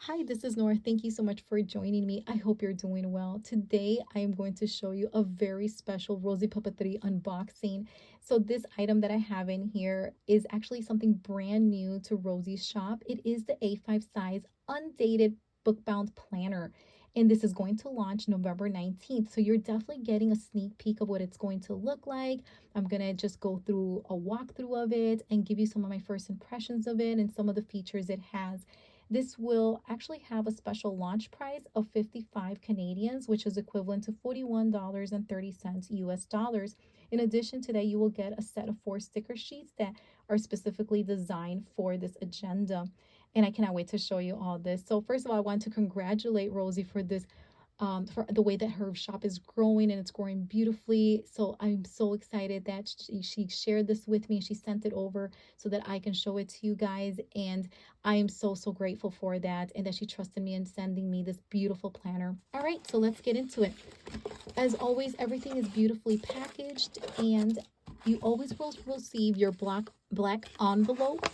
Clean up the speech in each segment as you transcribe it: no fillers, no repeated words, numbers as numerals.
Hi, this is Nora. Thank you so much for joining me. I hope you're doing well. Today, I am going to show you a very special Rosie Papeterie unboxing. So this item that I have in here is actually something brand new to Rosie's shop. It is the A5 size undated book-bound planner. And this is going to launch November 19th. So you're definitely getting a sneak peek of what it's going to look like. I'm going to just go through a walkthrough of it and give you some of my first impressions of it and some of the features it has. This will actually have a special launch price of 55 Canadians, which is equivalent to $41.30 US dollars. In addition to that, you will get a set of 4 sticker sheets that are specifically designed for this agenda. And I cannot wait to show you all this. So first of all, I want to congratulate Rosie for this for the way that her shop is growing, and it's growing beautifully. So I'm so excited that she shared this with me. She sent it over so that I can show it to you guys. And I am so grateful for that, and that she trusted me in sending me this beautiful planner. All right, so let's get into it. As always, everything is beautifully packaged, and you always will receive your black envelope.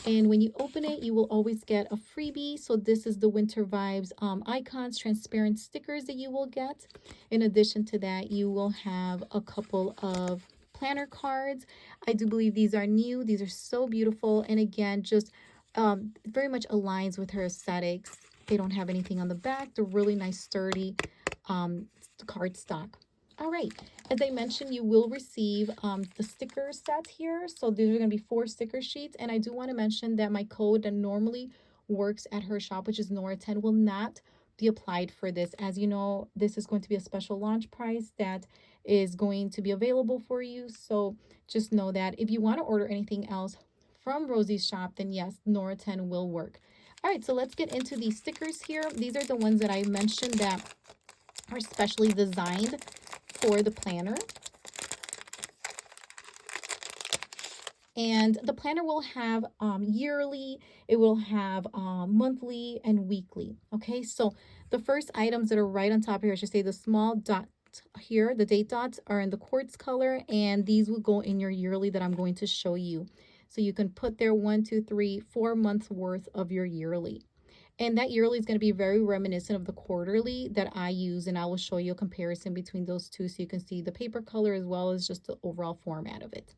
And when you open it, you will always get a freebie. So this is the Winter Vibes icons, transparent stickers that you will get. In addition to that, you will have a couple of planner cards. I do believe these are new. These are so beautiful. And again, just very much aligns with her aesthetics. They don't have anything on the back. They're really nice, sturdy cardstock. All right, as I mentioned, you will receive the sticker set here. So these are going to be 4 sticker sheets. And I do want to mention that my code that normally works at her shop, which is Nora10, will not be applied for this. As you know, this is going to be a special launch price that is going to be available for you. So just know that if you want to order anything else from Rosie's shop, then yes, Nora10 will work. All right, so let's get into these stickers here. These are the ones that I mentioned that are specially designed for the planner. And the planner will have yearly, it will have monthly and weekly. Okay, so the first items that are right on top here, I should say the small dot here, the date dots are in the quartz color, and these will go in your yearly that I'm going to show you. So you can put there 1, 2, 3, 4 months worth of your yearly. And that yearly is going to be very reminiscent of the quarterly that I use, and I will show you a comparison between those two so you can see the paper color as well as just the overall format of it.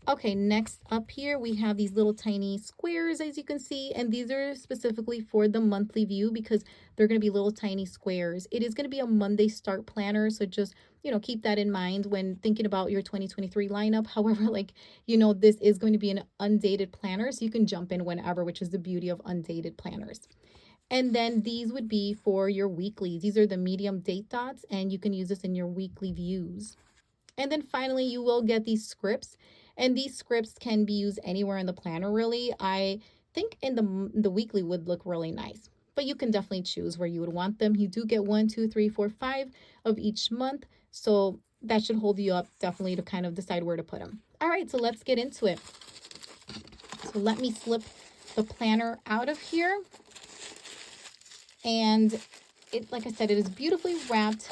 Okay, next up here, we have these little tiny squares, as you can see, and these are specifically for the monthly view because they're going to be little tiny squares. It is going to be a Monday start planner, so just, keep that in mind when thinking about your 2023 lineup. However, this is going to be an undated planner, so you can jump in whenever, which is the beauty of undated planners. And then these would be for your weekly. These are the medium date dots, and you can use this in your weekly views. And then finally, you will get these scripts. And these scripts can be used anywhere in the planner, really. I think in the weekly would look really nice. But you can definitely choose where you would want them. You do get 1, 2, 3, 4, 5 of each month. So that should hold you up definitely to kind of decide where to put them. All right, so let's get into it. So let me slip the planner out of here. And it, like I said, it is beautifully wrapped.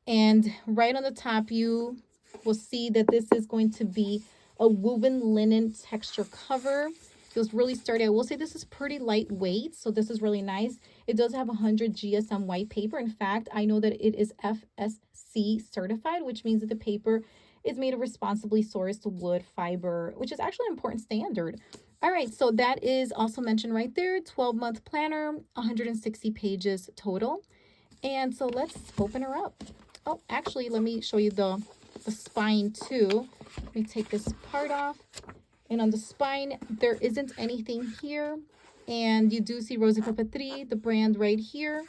And right on the top, you will see that this is going to be a woven linen texture cover. Feels really sturdy. I will say this is pretty lightweight, so this is really nice. It does have 100 GSM white paper. In fact, I know that it is FSC certified, which means that the paper is made of responsibly sourced wood fiber, which is actually an important standard. All right, so that is also mentioned right there. 12-month planner, 160 pages total. And so let's open her up. Oh, actually, let me show you the spine too. Let me take this part off. And on the spine, there isn't anything here. And you do see Rosie Papeterie, the brand right here.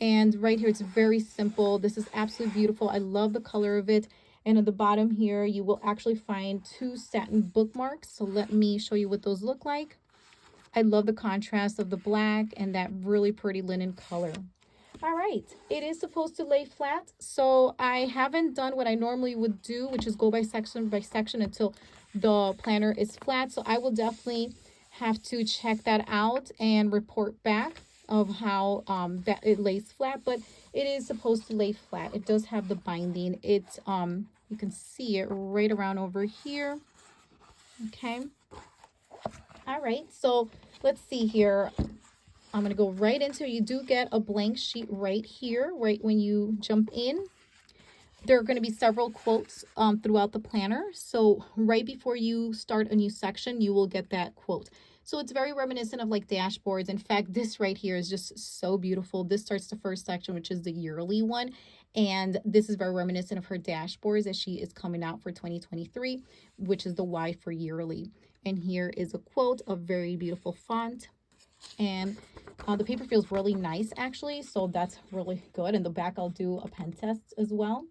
And right here, it's very simple. This is absolutely beautiful. I love the color of it. And at the bottom here, you will actually find 2 satin bookmarks. So let me show you what those look like. I love the contrast of the black and that really pretty linen color. All right, it is supposed to lay flat, so I haven't done what I normally would do, which is go by section until the planner is flat. So I will definitely have to check that out and report back of how that it lays flat, but it is supposed to lay flat. It does have the binding. It's you can see it right around over here. Okay. All right, so let's see here. I'm going to go right into it. You do get a blank sheet right here, right when you jump in. There are going to be several quotes throughout the planner. So right before you start a new section, you will get that quote. So it's very reminiscent of like dashboards. In fact, this right here is just so beautiful. This starts the first section, which is the yearly one. And this is very reminiscent of her dashboards as she is coming out for 2023, which is the Y for yearly. And here is a quote, a very beautiful font. And the paper feels really nice actually, so that's really good. In the back I'll do a pen test as well.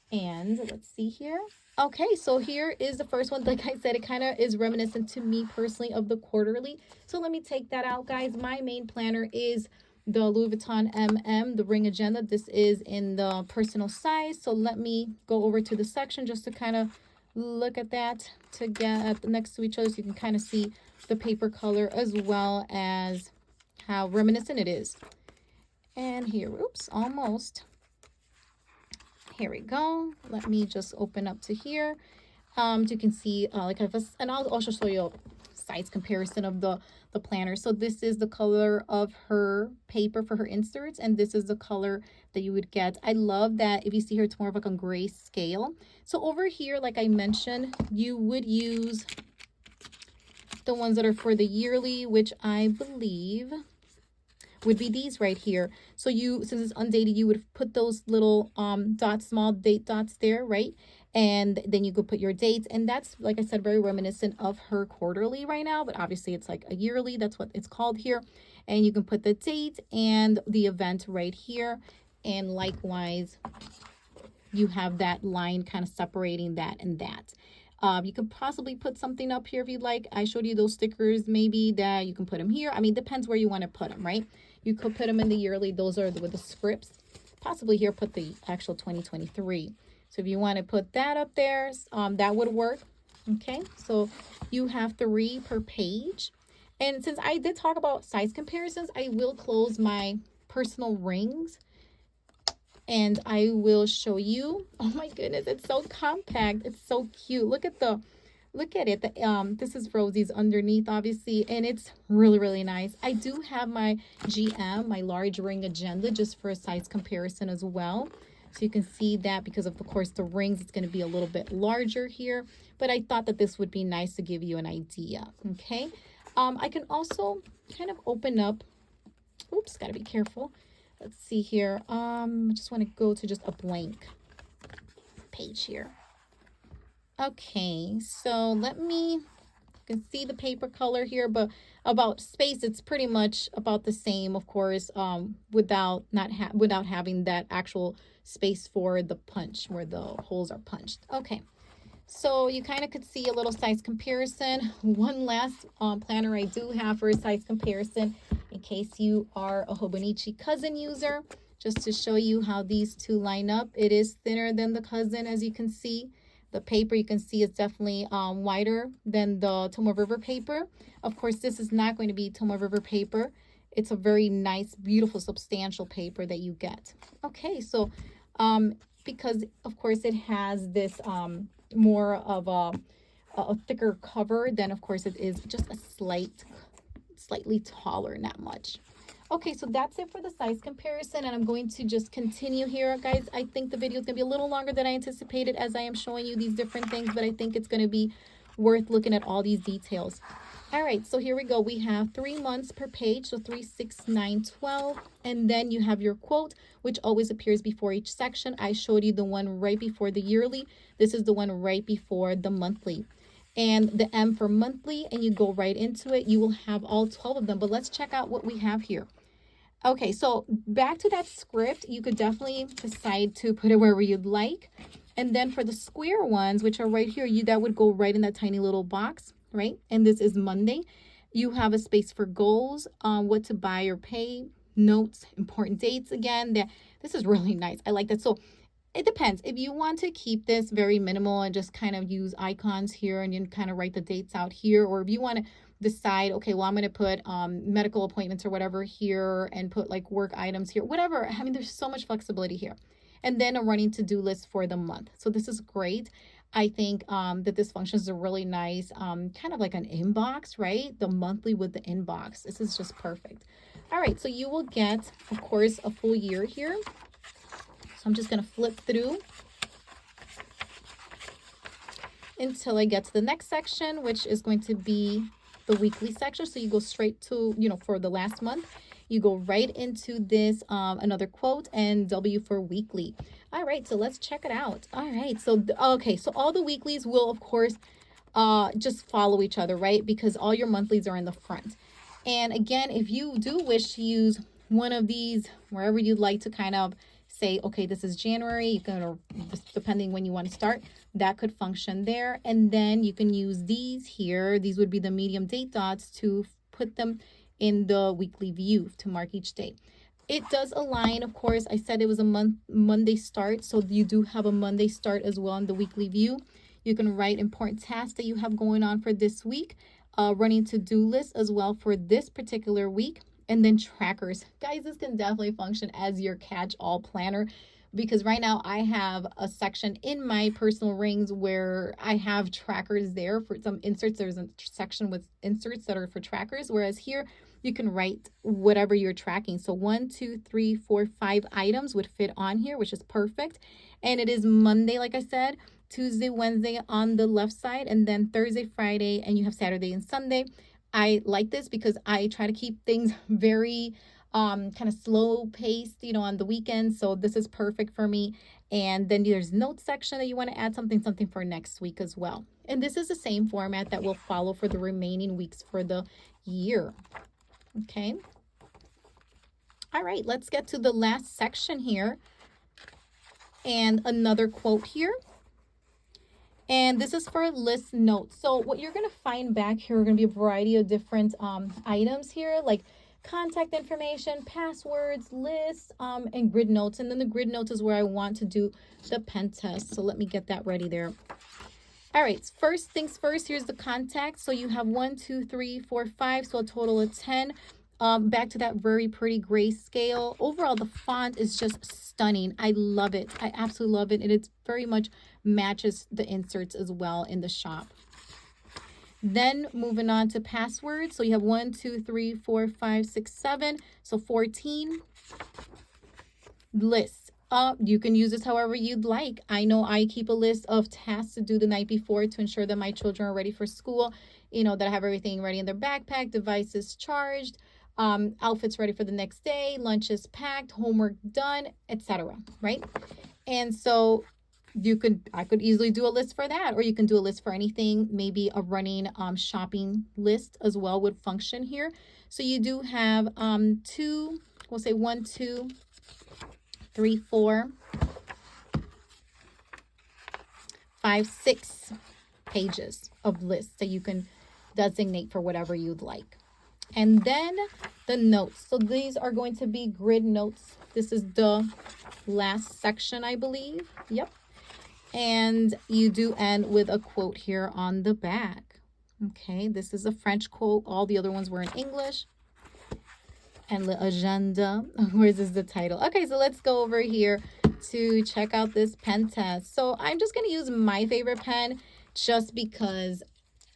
And let's see here. Okay, so here is the first one. Like I said, it kind of is reminiscent to me personally of the quarterly. So let me take that out, guys. My main planner is the Louis Vuitton MM, the Ring Agenda. This is in the personal size. So let me go over to the section just to kind of look at that to get next to each other, so you can kind of see the paper color as well as how reminiscent it is. And here, oops, almost. Here we go. Let me just open up to here. You can see and I'll also show you a size comparison of the planner. So this is the color of her paper for her inserts, and this is the color that you would get. I love that if you see here, it's more of like a gray scale. So over here, like I mentioned, you would use the ones that are for the yearly, which I believe would be these right here. So you, since it's undated, you would put those little dots, small date dots there, right? And then you could put your dates, and that's, like I said, very reminiscent of her quarterly right now, but obviously it's like a yearly. That's what it's called here. And you can put the date and the event right here, and likewise you have that line kind of separating that and that. You can possibly put something up here if you'd like. I showed you those stickers, maybe that you can put them here. I mean, depends where you want to put them, right? You could put them in the yearly. Those are with the scripts. Possibly here put the actual 2023. So if you want to put that up there, that would work. Okay, so you have 3 per page. And since I did talk about size comparisons, I will close my personal rings and I will show you. Oh my goodness, it's so compact. It's so cute. Look at it. This is Rosie's underneath, obviously, and it's really, really nice. I do have my GM, my large ring agenda, just for a size comparison as well. So you can see that because of course, the rings, it's going to be a little bit larger here. But I thought that this would be nice to give you an idea. Okay. I can also kind of open up. Oops, got to be careful. Let's see here. I just want to go to just a blank page here. Okay, so you can see the paper color here, but about space, it's pretty much about the same, of course, without having that actual space for the punch where the holes are punched. Okay, so you kind of could see a little size comparison. One last planner I do have for a size comparison, in case you are a Hobonichi cousin user, just to show you how these two line up. It is thinner than the cousin, as you can see. The paper, you can see, is definitely wider than the Tomoe River paper. Of course, this is not going to be Tomoe River paper. It's a very nice, beautiful, substantial paper that you get. Okay, so because, of course, it has this more of a thicker cover, then, of course, it is just a slightly taller, not much. Okay, so that's it for the size comparison, and I'm going to just continue here, guys. I think the video is going to be a little longer than I anticipated as I am showing you these different things, but I think it's going to be worth looking at all these details. All right, so here we go. We have 3 months per page, so 3, 6, 9, 12, and then you have your quote, which always appears before each section. I showed you the one right before the yearly. This is the one right before the monthly. And the M for monthly, and you go right into it. You will have all 12 of them, but let's check out what we have here. Okay, so back to that script, you could definitely decide to put it wherever you'd like. And then for the square ones, which are right here, that would go right in that tiny little box, right? And this is Monday. You have a space for goals, what to buy or pay, notes, important dates. Again, this is really nice. I like that. So it depends. If you want to keep this very minimal and just kind of use icons here and you kind of write the dates out here, or if you want to decide, okay, well, I'm going to put medical appointments or whatever here and put like work items here, whatever. I mean, there's so much flexibility here. And then a running to-do list for the month. So this is great. I think that this functions a really nice, kind of like an inbox, right? The monthly with the inbox. This is just perfect. All right, so you will get, of course, a full year here. So I'm just going to flip through until I get to the next section, which is going to be the weekly section. So you go straight to, for the last month, you go right into this, another quote, and W for weekly. All right, so let's check it out. All right, so, okay, so all the weeklies will, of course, just follow each other, right? Because all your monthlies are in the front. And again, if you do wish to use one of these wherever you'd like to kind of say, okay, this is January, you can, depending when you want to start, that could function there. And then you can use these here. These would be the medium date dots to put them in the weekly view to mark each day. It does align, of course. I said it was a Monday start, so you do have a Monday start as well in the weekly view. You can write important tasks that you have going on for this week, running to-do lists as well for this particular week, and then trackers. Guys, this can definitely function as your catch-all planner, because right now I have a section in my personal rings where I have trackers there for some inserts. There's a section with inserts that are for trackers, whereas here you can write whatever you're tracking. So 1, 2, 3, 4, 5 items would fit on here, which is perfect. And it is Monday, like I said, Tuesday, Wednesday on the left side, and then Thursday, Friday, and you have Saturday and Sunday. I like this because I try to keep things very kind of slow paced, on the weekends. So this is perfect for me. And then there's notes section that you want to add something for next week as well. And this is the same format that will follow for the remaining weeks for the year. Okay. All right, let's get to the last section here. And another quote here. And this is for list notes. So what you're going to find back here are going to be a variety of different items here, like contact information, passwords, lists, and grid notes. And then the grid notes is where I want to do the pen test. So let me get that ready there. All right, first things first, here's the contact. So you have 1, 2, 3, 4, 5, so a total of 10. Back to that very pretty gray scale. Overall, the font is just stunning. I love it. I absolutely love it. And it's very much matches the inserts as well in the shop. Then moving on to passwords. So you have 1, 2, 3, 4, 5, 6, 7. So 14 lists. You can use this however you'd like. I know I keep a list of tasks to do the night before to ensure that my children are ready for school, that I have everything ready in their backpack, devices charged, outfits ready for the next day, lunches packed, homework done, etc. Right? And so I could easily do a list for that, or you can do a list for anything. Maybe a running shopping list as well would function here. So you do have we'll say 1, 2, 3, 4, 5, 6 pages of lists that you can designate for whatever you'd like. And then the notes. So these are going to be grid notes. This is the last section, I believe. Yep. And you do end with a quote here on the back. Okay, this is a French quote. All the other ones were in English. And the agenda, where is the title? Okay, so let's go over here to check out this pen test. So I'm just going to use my favorite pen just because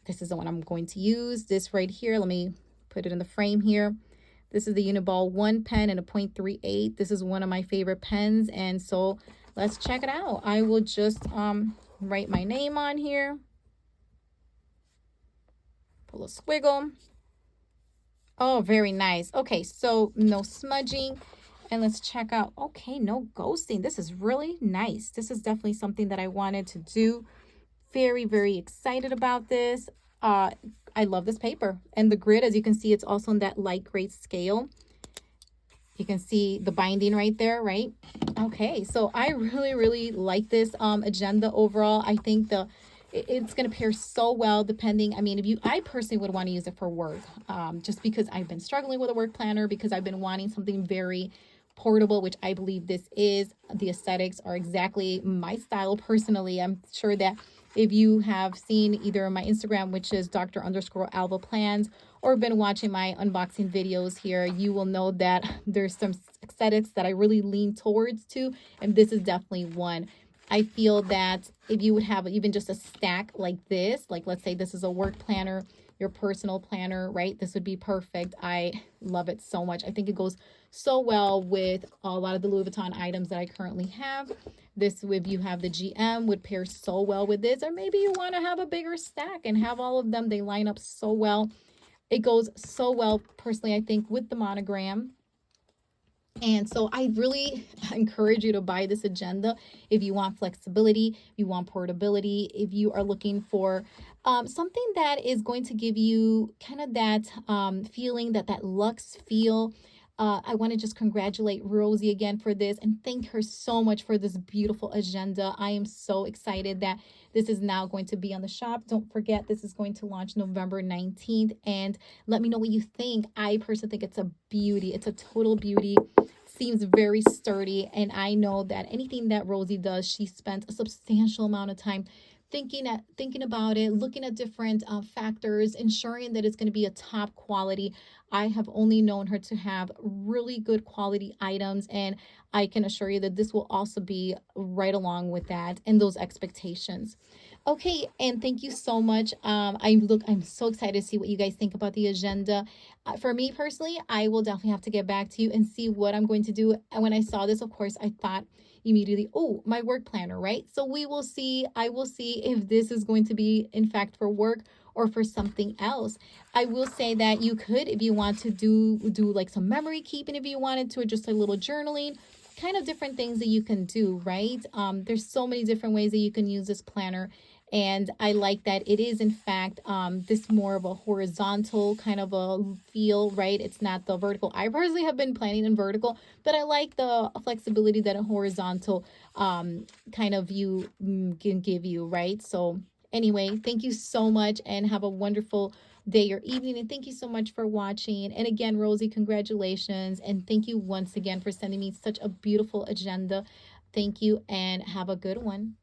this is the one I'm going to use. This right here, let me put it in the frame here. This is the Uniball 1 pen and a .38. This is one of my favorite pens, and so let's check it out. I will just write my name on here. Pull a squiggle. Oh, very nice. Okay, so no smudging. And let's check out. Okay, no ghosting. This is really nice. This is definitely something that I wanted to do. Very, very excited about this. I love this paper. And the grid, as you can see, it's also in that light gray scale. You can see the binding right there, right? Okay, so I really, really like this agenda overall. I think it's going to pair so well depending. I personally would want to use it for work, just because I've been struggling with a work planner, because I've been wanting something very portable, which I believe this is. The aesthetics are exactly my style personally. I'm sure that if you have seen either my Instagram, which is Dr_Alva Plans, or been watching my unboxing videos here, you will know that there's some aesthetics that I really lean towards too, and this is definitely one. I feel that if you would have even just a stack like this, like let's say this is a work planner, your personal planner, right? This would be perfect. I love it so much. I think it goes so well with a lot of the Louis Vuitton items that I currently have. This, if you have the GM, would pair so well with this. Or maybe you want to have a bigger stack and have all of them. They line up so well. It goes so well, personally, I think, with the monogram. And so I really encourage you to buy this agenda if you want flexibility, if you want portability, if you are looking for something that is going to give you kind of that feeling, that luxe feel. I want to just congratulate Rosie again for this and thank her so much for this beautiful agenda. I am so excited that this is now going to be on the shop. Don't forget, this is going to launch November 19th. And let me know what you think. I personally think it's a beauty. It's a total beauty. Seems very sturdy. And I know that anything that Rosie does, she spends a substantial amount of time thinking about it, looking at different factors, ensuring that it's going to be a top quality. I have only known her to have really good quality items, and I can assure you that this will also be right along with that and those expectations. Okay, and thank you so much. I'm so excited to see what you guys think about the agenda. For me personally, I will definitely have to get back to you and see what I'm going to do. And when I saw this, of course, I thought immediately, oh, my work planner, right? So we will see. I will see if this is going to be, in fact, for work or for something else. I will say that you could, if you want to do like some memory keeping, if you wanted to, or just a little journaling, kind of different things that you can do, right? There's so many different ways that you can use this planner. And I like that it is, in fact, this more of a horizontal kind of a feel, right? It's not the vertical. I personally have been planning in vertical, but I like the flexibility that a horizontal kind of view can give you, right? So anyway, thank you so much and have a wonderful day or evening. And thank you so much for watching. And again, Rosie, congratulations. And thank you once again for sending me such a beautiful agenda. Thank you and have a good one.